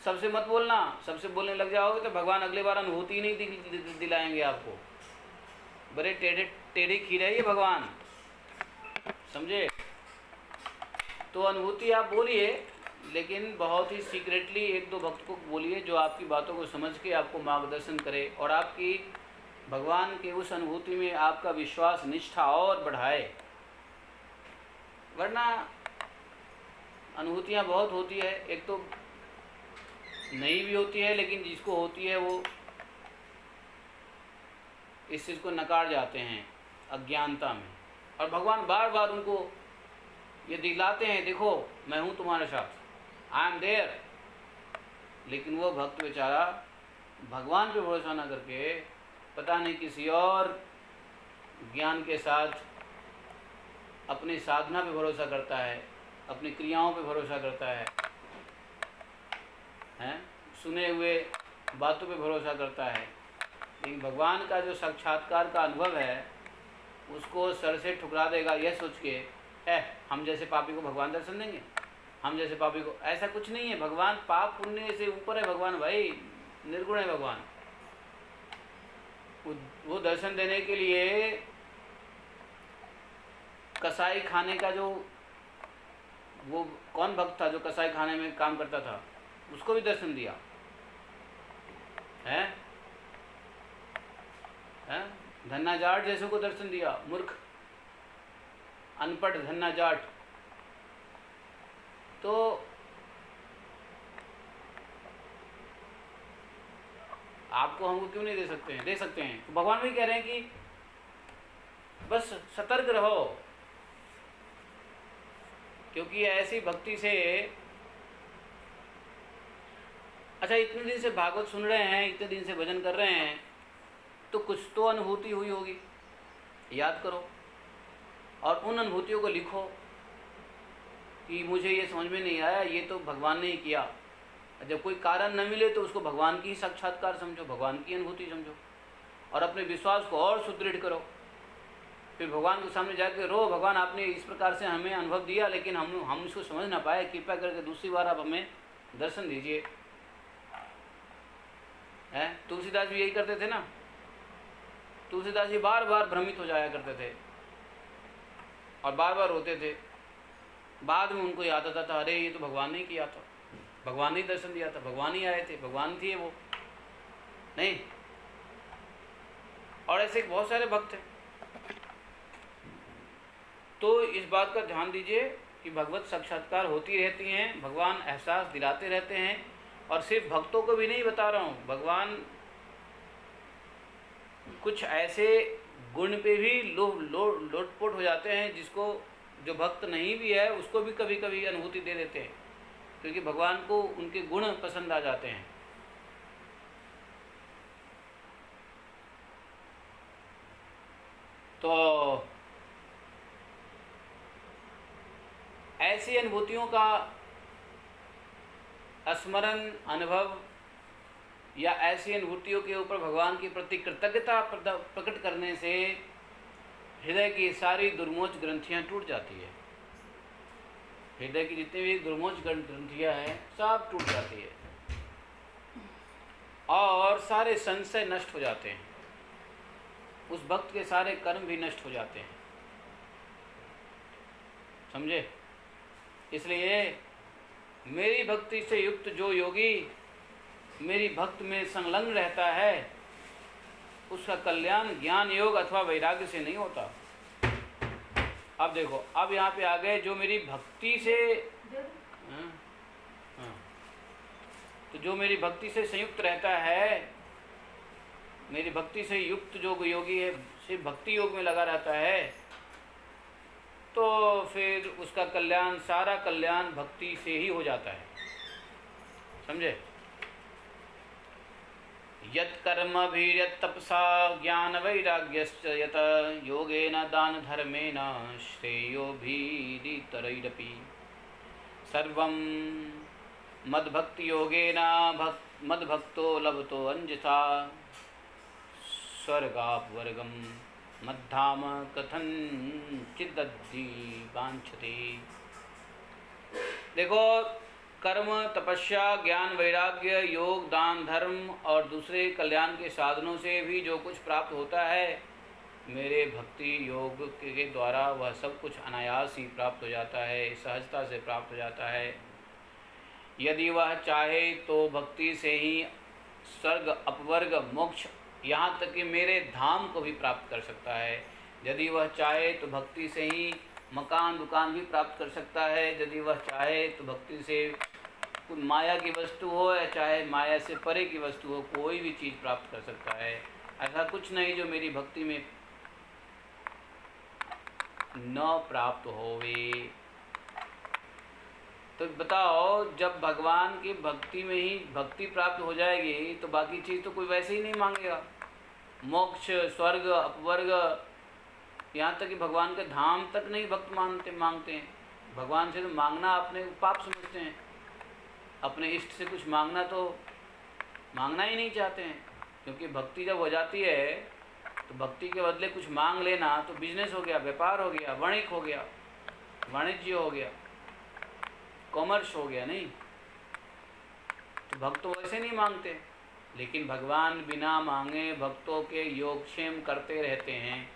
सबसे मत बोलना। सबसे बोलने लग जाओगे तो भगवान अगली बार अनुभूति ही नहीं दिलाएंगे आपको। बड़े टेढ़े खीरे है ये भगवान, समझे? तो अनुभूति आप बोलिए, लेकिन बहुत ही सीक्रेटली एक दो भक्त को बोलिए जो आपकी बातों को समझ के आपको मार्गदर्शन करे और आपकी भगवान के उस अनुभूति में आपका विश्वास निष्ठा और बढ़ाए। वरना अनुभूतियाँ बहुत होती है, एक तो नई भी होती है, लेकिन जिसको होती है वो इस चीज़ को नकार जाते हैं अज्ञानता में, और भगवान बार बार उनको ये दिलाते हैं, देखो मैं हूँ तुम्हारे साथ, आई एम देयर। लेकिन वो भक्त बेचारा भगवान पे भरोसा ना करके पता नहीं किसी और ज्ञान के साथ अपनी साधना पे भरोसा करता है, अपनी क्रियाओं पे भरोसा करता है, सुने हुए बातों पे भरोसा करता है। लेकिन भगवान का जो साक्षात्कार का अनुभव है उसको सर से ठुकरा देगा यह सोच के, हम जैसे पापी को भगवान दर्शन देंगे, हम जैसे पापी को। ऐसा कुछ नहीं है। भगवान पाप पुण्य से ऊपर है। भगवान भाई निर्गुण है। भगवान वो दर्शन देने के लिए कसाई खाने का जो वो कौन भक्त था जो कसाई खाने में काम करता था, उसको भी दर्शन दिया है। धन्ना जाट जैसे को दर्शन दिया, मूर्ख अनपढ़ धन्ना जाट। तो आपको हमको क्यों नहीं दे सकते हैं? दे सकते हैं। तो भगवान भी कह रहे हैं कि बस सतर्क रहो, क्योंकि ऐसी भक्ति से, अच्छा इतने दिन से भागवत सुन रहे हैं, इतने दिन से भजन कर रहे हैं, तो कुछ तो अनुभूति हुई होगी, याद करो और उन अनुभूतियों को लिखो कि मुझे ये समझ में नहीं आया, ये तो भगवान ने ही किया। जब कोई कारण न मिले तो उसको भगवान की ही साक्षात्कार समझो, भगवान की अनुभूति समझो और अपने विश्वास को और सुदृढ़ करो। फिर भगवान के सामने जाके रो, भगवान आपने इस प्रकार से हमें अनुभव दिया, लेकिन हम इसको समझ ना पाए, कृपया करके दूसरी बार आप हमें दर्शन दीजिए। तुलसीदास भी यही करते थे ना। तुलसीदास जी बार बार भ्रमित हो जाया करते थे और बार बार रोते थे। बाद में उनको याद आता था, अरे ये तो भगवान ने किया था, भगवान ने दर्शन दिया था, भगवान ही आए थे, भगवान थे वो नहीं। और ऐसे बहुत सारे भक्त हैं। तो इस बात का ध्यान दीजिए कि भगवत साक्षात्कार होती रहती हैं, भगवान एहसास दिलाते रहते हैं। और सिर्फ भक्तों को भी नहीं बता रहा हूँ, भगवान कुछ ऐसे गुण पे भी लोटपोट हो जाते हैं जिसको जो भक्त नहीं भी है उसको भी कभी कभी अनुभूति दे देते हैं, क्योंकि भगवान को उनके गुण पसंद आ जाते हैं। तो ऐसी अनुभूतियों का स्मरण, अनुभव या ऐसी अनुभूतियों के ऊपर भगवान के प्रति कृतज्ञता प्रकट करने से हृदय की सारी दुर्मोच ग्रंथियां टूट जाती है। हृदय की जितनी भी दुर्मोच ग्रंथियां हैं सब टूट जाती है और सारे संशय नष्ट हो जाते हैं। उस भक्त के सारे कर्म भी नष्ट हो जाते हैं। समझे? इसलिए मेरी भक्ति से युक्त जो योगी मेरी भक्त में संलग्न रहता है उसका कल्याण ज्ञान योग अथवा वैराग्य से नहीं होता। अब देखो, अब यहाँ पे आ गए जो मेरी भक्ति से तो जो मेरी भक्ति से संयुक्त रहता है, मेरी भक्ति से युक्त जो योगी है सिर्फ भक्ति योग में लगा रहता है, तो फिर उसका कल्याण, सारा कल्याण भक्ति से ही हो जाता है। समझे? यत् कर्म वीर्यत् तपसा ज्ञान वैराग्यश्च यत योगेन दान धर्मेण श्रेयो भीरितरैरपि सर्वं मद्भक्ति योगेन मद्भक्तो लभतो अंजसा स्वर्गापवर्गम मद्धाम कथंचिदद्धि वांछते। देखो, कर्म, तपस्या, ज्ञान, वैराग्य, योग, दान, धर्म और दूसरे कल्याण के साधनों से भी जो कुछ प्राप्त होता है, मेरे भक्ति योग के द्वारा वह सब कुछ अनायास ही प्राप्त हो जाता है, सहजता से प्राप्त हो जाता है। यदि वह चाहे तो भक्ति से ही स्वर्ग, अपवर्ग, मोक्ष, यहाँ तक कि मेरे धाम को भी प्राप्त कर सकता है। यदि वह चाहे तो भक्ति से ही मकान दुकान भी प्राप्त कर सकता है। यदि वह चाहे तो भक्ति से कोई माया की वस्तु हो या चाहे माया से परे की वस्तु हो, कोई भी चीज़ प्राप्त कर सकता है। ऐसा कुछ नहीं जो मेरी भक्ति में न प्राप्त होवे। तो बताओ, जब भगवान की भक्ति में ही भक्ति प्राप्त हो जाएगी तो बाकी चीज़ तो कोई वैसे ही नहीं मांगेगा। मोक्ष, स्वर्ग, अपवर्ग, यहाँ तक कि भगवान के धाम तक नहीं भक्त मांगते हैं। भगवान से तो मांगना अपने पाप समझते हैं। अपने इष्ट से कुछ मांगना तो मांगना ही नहीं चाहते हैं, क्योंकि भक्ति जब हो जाती है तो भक्ति के बदले कुछ मांग लेना तो बिजनेस हो गया, व्यापार हो गया, वणिक हो गया, वाणिज्य हो गया, कॉमर्स हो गया। नहीं तो भक्त तो वैसे नहीं मांगते, लेकिन भगवान बिना मांगे भक्तों के योगक्षेम करते रहते हैं।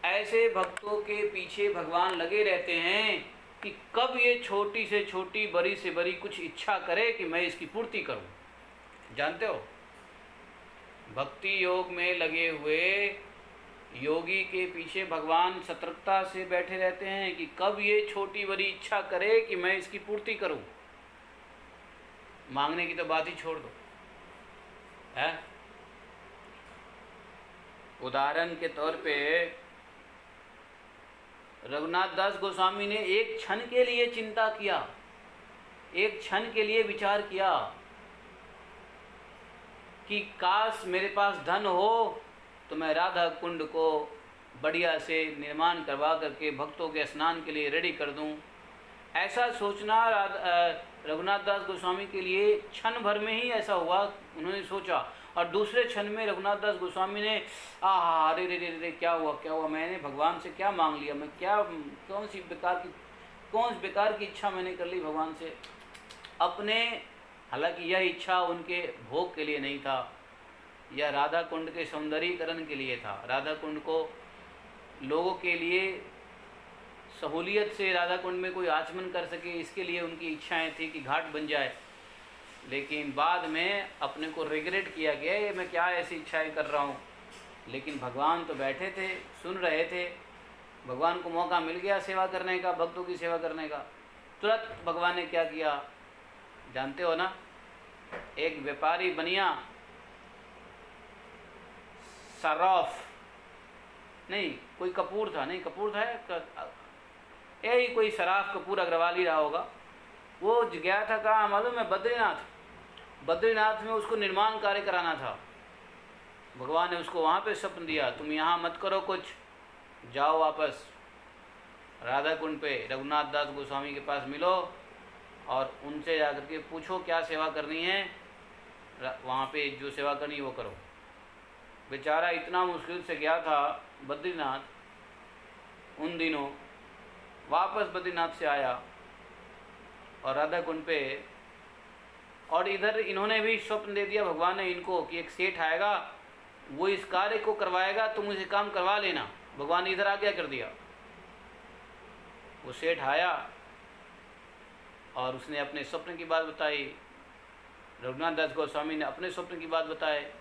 ऐसे भक्तों के पीछे भगवान लगे रहते हैं कि कब ये छोटी से छोटी, बड़ी से बड़ी कुछ इच्छा करे कि मैं इसकी पूर्ति करूं। जानते हो, भक्ति योग में लगे हुए योगी के पीछे भगवान सतर्कता से बैठे रहते हैं कि कब ये छोटी बड़ी इच्छा करे कि मैं इसकी पूर्ति करूं। मांगने की तो बात ही छोड़ दो, है? उदाहरण के तौर पे रघुनाथ दास गोस्वामी ने एक क्षण के लिए चिंता किया, एक क्षण के लिए विचार किया कि काश मेरे पास धन हो तो मैं राधा कुंड को बढ़िया से निर्माण करवा करके भक्तों के स्नान के लिए रेडी कर दूं। ऐसा सोचना रघुनाथ दास गोस्वामी के लिए क्षण भर में ही ऐसा हुआ, उन्होंने सोचा। और दूसरे क्षण में रघुनाथ दास गोस्वामी ने अरे रे रे रे क्या हुआ, मैंने भगवान से क्या मांग लिया, मैं क्या कौन सी बेकार की इच्छा मैंने कर ली भगवान से अपने। हालांकि यह इच्छा उनके भोग के लिए नहीं था, यह राधा कुंड के सौंदर्यीकरण के लिए था। राधा कुंड को लोगों के लिए सहूलियत से राधा कुंड में कोई आचमन कर सके, इसके लिए उनकी इच्छाएं थी कि घाट बन जाए। लेकिन बाद में अपने को रिग्रेट किया गया, ये मैं क्या ऐसी इच्छाएं कर रहा हूँ। लेकिन भगवान तो बैठे थे, सुन रहे थे। भगवान को मौका मिल गया सेवा करने का, भक्तों की सेवा करने का। तुरंत भगवान ने क्या किया जानते हो ना? एक व्यापारी बनिया सराफ नहीं, कोई कपूर था, नहीं कपूर था, यही कोई सराफ कपूर अग्रवाल ही रहा होगा। वो गया था कहाँ मालूम है? बद्रीनाथ में उसको निर्माण कार्य कराना था। भगवान ने उसको वहाँ पे स्वप्न दिया, तुम यहाँ मत करो कुछ, जाओ वापस राधा कुंड पे रघुनाथ दास गोस्वामी के पास मिलो और उनसे जाकर के पूछो क्या सेवा करनी है, वहाँ पे जो सेवा करनी है वो करो। बेचारा इतना मुश्किल से गया था बद्रीनाथ, उन दिनों वापस बद्रीनाथ से आया और राधा कुंड पे, और इधर इन्होंने भी स्वप्न दे दिया भगवान ने इनको कि एक सेठ आएगा, वो इस कार्य को करवाएगा, तुम मुझे काम करवा लेना। भगवान ने इधर आज्ञा कर दिया। वो सेठ आया और उसने अपने स्वप्न की बात बताई, रघुनाथ दास गोस्वामी ने अपने स्वप्न की बात बताए।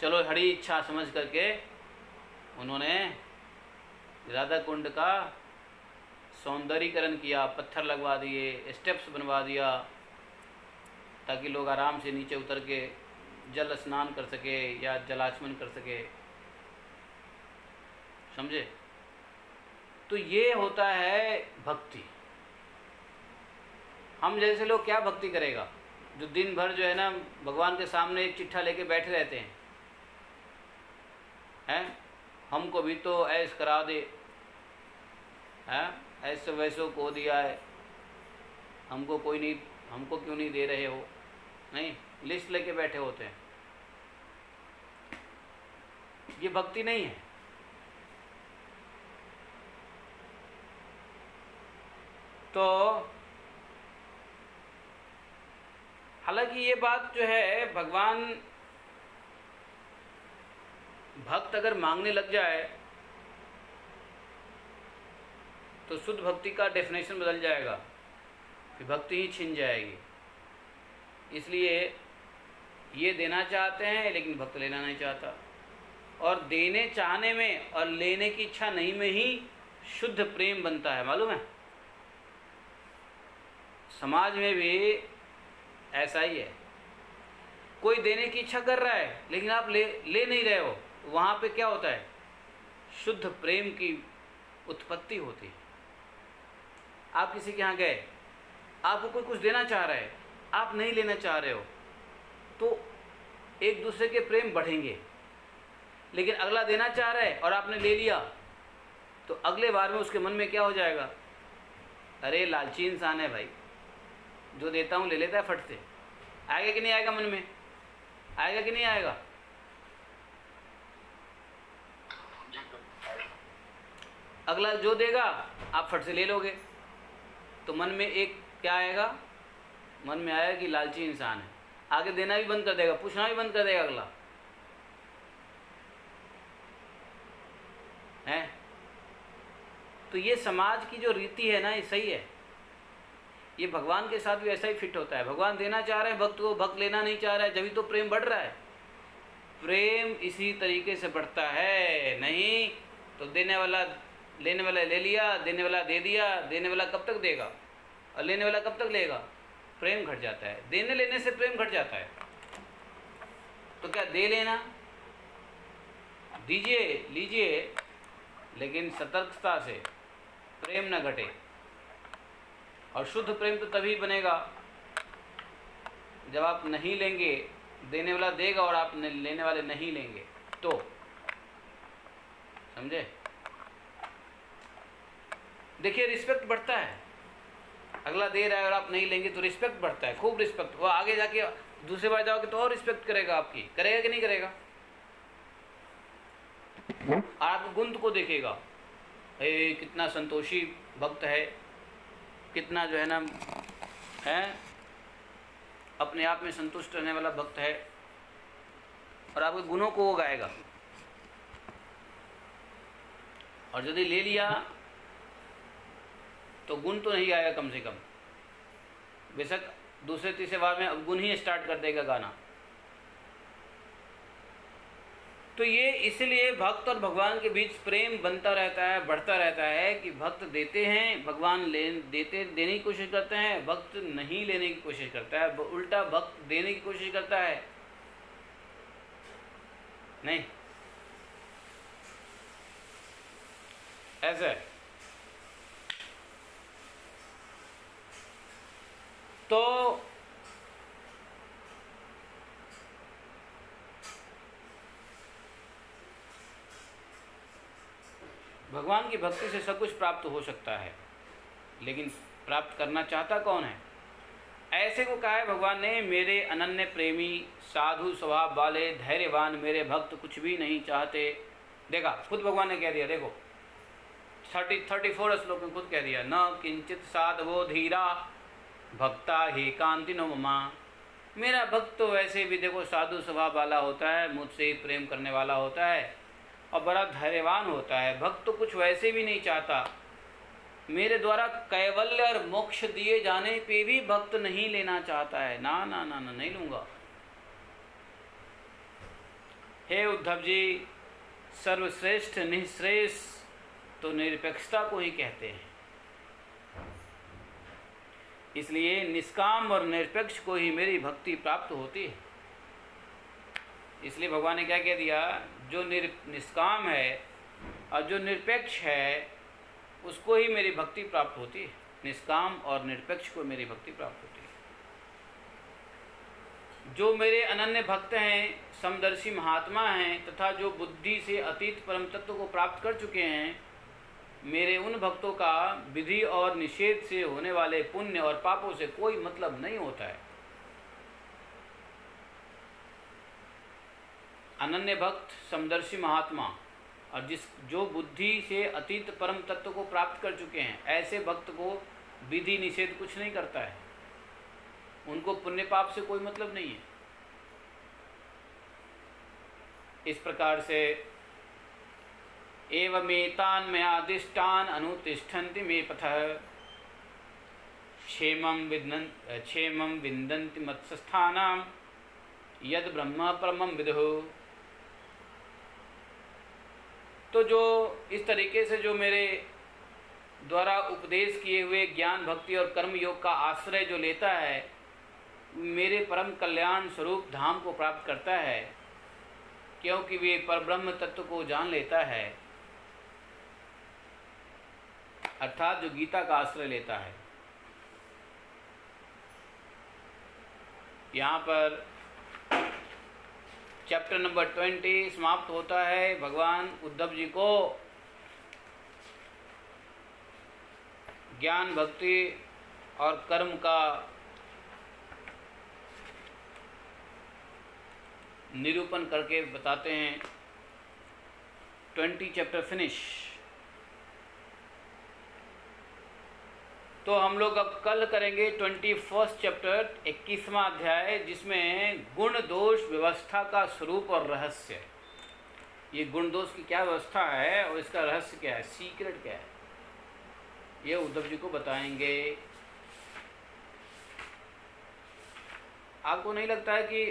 चलो हरी इच्छा समझ करके उन्होंने राधा कुंड का सौंदर्यीकरण किया, पत्थर लगवा दिए, स्टेप्स बनवा दिया, ताकि लोग आराम से नीचे उतर के जल स्नान कर सके या जलाचमन कर सके। समझे? तो ये होता है भक्ति। हम जैसे लोग क्या भक्ति करेगा, जो दिन भर जो है ना भगवान के सामने एक चिट्ठा लेके बैठे रहते हैं, हमको भी तो ऐश करा दे, हैं, ऐसे वैसो को दिया है, हमको कोई नहीं, हमको क्यों नहीं दे रहे हो, नहीं, लिस्ट लेके बैठे होते हैं। ये भक्ति नहीं है। तो हालांकि ये बात जो है, भगवान भक्त अगर मांगने लग जाए तो शुद्ध भक्ति का डेफिनेशन बदल जाएगा, फिर भक्ति ही छिन जाएगी। इसलिए ये देना चाहते हैं लेकिन भक्त लेना नहीं चाहता, और देने चाहने में और लेने की इच्छा नहीं में ही शुद्ध प्रेम बनता है। मालूम है, समाज में भी ऐसा ही है। कोई देने की इच्छा कर रहा है लेकिन आप ले नहीं रहे हो, वहाँ पे क्या होता है, शुद्ध प्रेम की उत्पत्ति होती है। आप किसी के यहाँ गए, आपको कोई कुछ देना चाह रहा है, आप नहीं लेना चाह रहे हो, तो एक दूसरे के प्रेम बढ़ेंगे। लेकिन अगला देना चाह रहा है और आपने ले लिया, तो अगले बार में उसके मन में क्या हो जाएगा, अरे लालची इंसान है भाई, जो देता हूँ ले लेता है फट से। आएगा कि नहीं आएगा? मन में आएगा कि नहीं आएगा? अगला जो देगा आप फट से ले लोगे, तो मन में एक क्या आएगा, मन में आएगा कि लालची इंसान है, आगे देना भी बंद कर देगा, पूछना भी बंद कर देगा अगला, है। तो ये समाज की जो रीति है ना, ये सही है। ये भगवान के साथ भी ऐसा ही फिट होता है। भगवान देना चाह रहे हैं भक्त को, भक्त लेना नहीं चाह रहा है, जब तो प्रेम बढ़ रहा है। प्रेम इसी तरीके से बढ़ता है, नहीं तो देने वाला लेने वाला ले लिया, देने वाला दे दिया, देने वाला कब तक देगा और लेने वाला कब तक लेगा? प्रेम घट जाता है। देने लेने से प्रेम घट जाता है। तो क्या दे लेना, दीजिए लीजिए, लेकिन सतर्कता से, प्रेम न घटे। और शुद्ध प्रेम तो तभी बनेगा जब आप नहीं लेंगे, देने वाला देगा और आप लेने वाले नहीं लेंगे, तो समझे? देखिए रिस्पेक्ट बढ़ता है, अगला दे रहा है और आप नहीं लेंगे तो रिस्पेक्ट बढ़ता है, खूब रिस्पेक्ट। वो आगे जाके दूसरी बार जाओगे तो और रिस्पेक्ट करेगा आपकी, करेगा कि नहीं करेगा? आप गुण को देखेगा, कितना संतोषी भक्त है, कितना जो है ना है अपने आप में संतुष्ट रहने वाला भक्त है, और आपके गुणों को वो गाएगा। और यदि ले लिया तो गुण तो नहीं गाएगा, कम से कम बेशक दूसरे तीसरे बार में अब गुण ही स्टार्ट कर देगा गाना। तो ये इसलिए भक्त और भगवान के बीच प्रेम बनता रहता है, बढ़ता रहता है कि भक्त देते हैं, भगवान देने की कोशिश करते हैं, भक्त नहीं लेने की कोशिश करता है, उल्टा भक्त देने की कोशिश करता है। नहीं, ऐसा है। तो भगवान की भक्ति से सब कुछ प्राप्त हो सकता है, लेकिन प्राप्त करना चाहता कौन है? ऐसे को कहा है भगवान ने, मेरे अनन्य प्रेमी साधु स्वभाव वाले धैर्यवान मेरे भक्त कुछ भी नहीं चाहते। देखा, खुद भगवान ने कह दिया, देखो 34 श्लोक में खुद कह दिया, न किंचित साधवो धीरा भक्ता ही कांति नो ममा। मेरा भक्त तो वैसे भी देखो साधु स्वभाव वाला होता है, मुझसे प्रेम करने वाला होता है और बड़ा धैर्यवान होता है। भक्त तो कुछ वैसे भी नहीं चाहता, मेरे द्वारा कैवल्य और मोक्ष दिए जाने पे भी भक्त नहीं लेना चाहता है। ना ना ना ना, नहीं लूँगा। हे उद्धव जी, सर्वश्रेष्ठ निःश्रेष्ठ तो निरपेक्षता को ही कहते हैं। इसलिए निष्काम और निरपेक्ष को ही मेरी भक्ति प्राप्त होती है। इसलिए भगवान ने क्या कह दिया, जो निष्काम है और जो निरपेक्ष है उसको ही मेरी भक्ति प्राप्त होती है। निष्काम और निरपेक्ष को मेरी भक्ति प्राप्त होती है। जो मेरे अनन्य भक्त हैं, समदर्शी महात्मा हैं तथा जो बुद्धि से अतीत परम तत्व को प्राप्त कर चुके हैं, मेरे उन भक्तों का विधि और निषेध से होने वाले पुण्य और पापों से कोई मतलब नहीं होता है। अनन्य भक्त, समदर्शी महात्मा और जो बुद्धि से अतीत परम तत्व को प्राप्त कर चुके हैं, ऐसे भक्त को विधि निषेध कुछ नहीं करता है। उनको पुण्य पाप से कोई मतलब नहीं है। इस प्रकार से एवमेतान मयादिष्टान अनुतिष्ठन्ति मे पथः क्षेमं विन्दन्ति मत्स्थानां यद ब्रह्म परमं विदुः। तो जो इस तरीके से जो मेरे द्वारा उपदेश किए हुए ज्ञान, भक्ति और कर्म योग का आश्रय जो लेता है, मेरे परम कल्याण स्वरूप धाम को प्राप्त करता है, क्योंकि वे परब्रह्म तत्व को जान लेता है, अर्थात जो गीता का आश्रय लेता है। यहाँ पर चैप्टर नंबर 20 समाप्त होता है। भगवान उद्धव जी को ज्ञान, भक्ति और कर्म का निरूपण करके बताते हैं। 20 चैप्टर फिनिश। तो हम लोग अब कल करेंगे 21 चैप्टर 21वां अध्याय, जिसमें गुण दोष व्यवस्था का स्वरूप और रहस्य। ये गुण दोष की क्या व्यवस्था है और इसका रहस्य क्या है, सीक्रेट क्या है, ये उद्धव जी को बताएंगे। आपको नहीं लगता है कि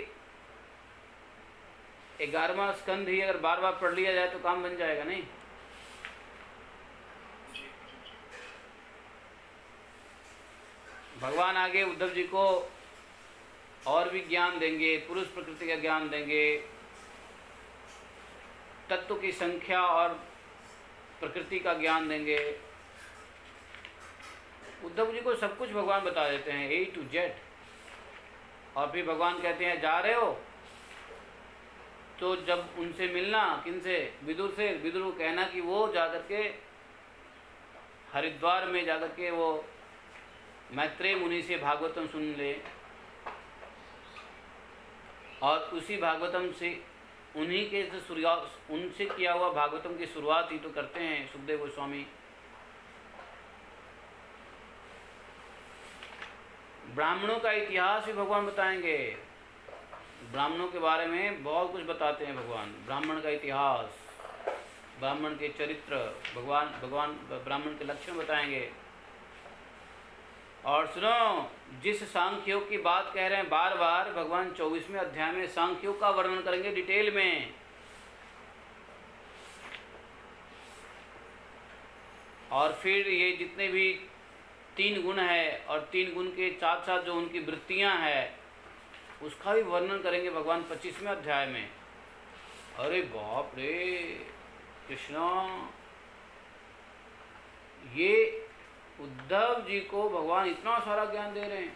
11वां स्कंध ही अगर बार बार पढ़ लिया जाए तो काम बन जाएगा? नहीं, भगवान आगे उद्धव जी को और भी ज्ञान देंगे, पुरुष प्रकृति का ज्ञान देंगे, तत्व की संख्या और प्रकृति का ज्ञान देंगे। उद्धव जी को सब कुछ भगवान बता देते हैं, A to Z। और फिर भगवान कहते हैं जा रहे हो तो जब उनसे मिलना, किनसे, विदुर से, विदुर को कहना कि वो जाकर के हरिद्वार में जाकर के वो मैत्रेय मुनि से भागवतम सुन ले, और उसी भागवतम से उन्हीं के उनसे किया हुआ भागवतम की शुरुआत ही तो करते हैं सुखदेव गोस्वामी। ब्राह्मणों का इतिहास भी भगवान बताएंगे। ब्राह्मणों के बारे में बहुत कुछ बताते हैं भगवान। ब्राह्मण का इतिहास, ब्राह्मण के चरित्र, भगवान ब्राह्मण के लक्षण बताएंगे। और सुनो, जिस सांख्योग की बात कह रहे हैं बार बार, भगवान 24वें अध्याय में सांख्योग का वर्णन करेंगे डिटेल में। और फिर ये जितने भी 3 गुण है और 3 गुण के साथ साथ जो उनकी वृत्तियां हैं उसका भी वर्णन करेंगे भगवान 25वें अध्याय में। अरे बाप रे कृष्णा, ये उद्धव जी को भगवान इतना सारा ज्ञान दे रहे हैं।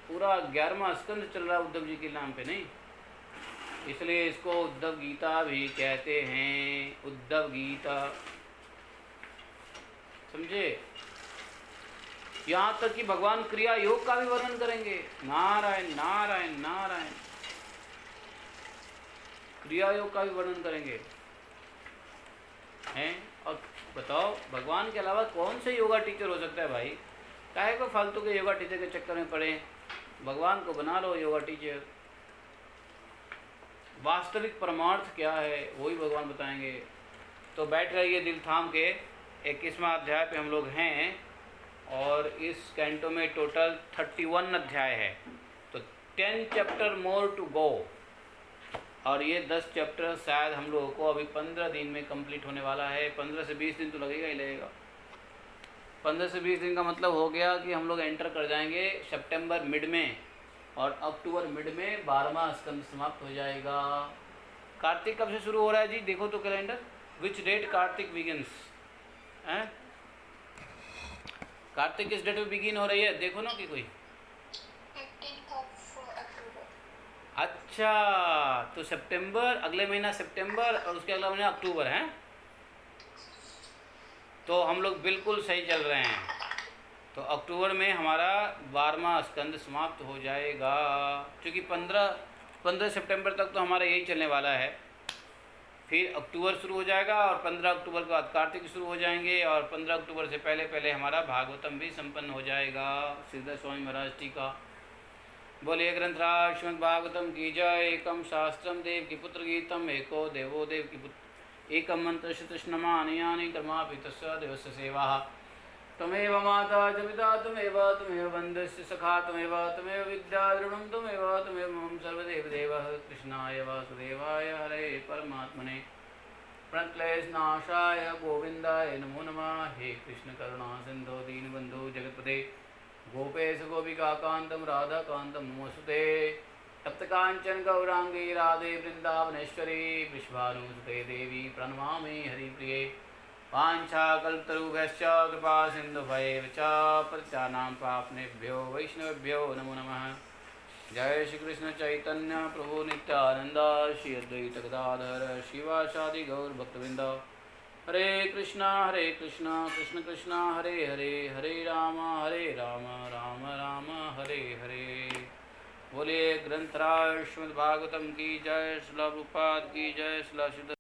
पूरा 11वां स्कंद चल रहा है उद्धव जी के नाम पे, नहीं? इसलिए इसको उद्धव गीता भी कहते हैं। उद्धव गीता, समझे? यहाँ तक कि भगवान क्रिया योग का भी वर्णन करेंगे। नारायण नारायण नारायण, क्रिया योग का भी वर्णन करेंगे हैं। और बताओ भगवान के अलावा कौन से योगा टीचर हो सकता है भाई? काहे को फालतू के योगा टीचर के चक्कर में पड़े? भगवान को बना लो योगा टीचर। वास्तविक परमार्थ क्या है वही भगवान बताएंगे। तो बैठ रहिए दिल थाम के। 21वां अध्याय पे हम लोग हैं और इस कैंटो में टोटल 31 अध्याय है, तो 10 चैप्टर मोर टू गो। और ये 10 चैप्टर शायद हम लोगों को अभी 15 दिन में कंप्लीट होने वाला है। 15 से 20 दिन तो लगेगा ही लगेगा। 15 से 20 दिन का मतलब हो गया कि हम लोग एंटर कर जाएंगे सितंबर मिड में और अक्टूबर मिड में 12वां स्कंद समाप्त हो जाएगा। कार्तिक कब से शुरू हो रहा है जी? देखो तो calendar, which date Kartik begins हैं? कार्तिक किस डेट में बिगिन हो रही है? देखो ना कि कोई। 15th of अक्टूबर। अच्छा, तो सितंबर, अगले महीना सितंबर और उसके अगला महीना अक्टूबर है। तो हम लोग बिल्कुल सही चल रहे हैं। तो अक्टूबर में हमारा 12वां स्कंद समाप्त हो जाएगा, क्योंकि 15 सितंबर तक तो हमारा यही चलने वाला है। फिर अक्टूबर शुरू हो जाएगा और 15 अक्टूबर के बाद कार्तिक शुरू हो जाएंगे और 15 अक्टूबर से पहले पहले हमारा भागवतम भी संपन्न हो जाएगा। श्रीधर स्वामी महाराज जी का बोलिए ग्रंथराज श्रीमद् भागवतम की जय। एकम शास्त्रम देव की पुत्र गीतम, एको देवो देव की पुत्र, एकम मंत्र श्रुतृष्णमानि कर्मापि तस्य देवस्य सेवा। त्वमेव माता च पिता त्वमेव बन्धुश्च सखा त्वमेव विद्या द्रविणं त्वमेव मम सर्वदेव देवः। कृष्णाय वासुदेवाय हरे परमात्मने प्रणक्लेशनाशाय गोविन्दाय नमो नमः। हे कृष्ण करुणा सिन्धो दीनबन्धो जगत्पते गोपेश गोपिकान्तं राधाकान्तं नमोस्तुते। तप्तकाञ्चन गौरांगी राधे वृन्दावनेश्वरी विश्वानुसुते देवी प्रणमामि हरिप्रिये। वाञ्छाकल्पतरुभ्यश्च कृपा सिन्धुभ्यैव च पतितानां पावनेभ्यो वैष्णवेभ्यो नमो नमः। जय श्री कृष्ण चैतन्य प्रभु नित्यानंद श्री अद्वैत गदाधर शिवासादि गौर भक्तवृंद। हरे कृष्णा कृष्ण कृष्णा हरे हरे, हरे राम राम राम हरे हरे। बोलिए ग्रंथराज श्रीमद् भागवतम की जय। श्रील प्रभुपाद की जय। श्रील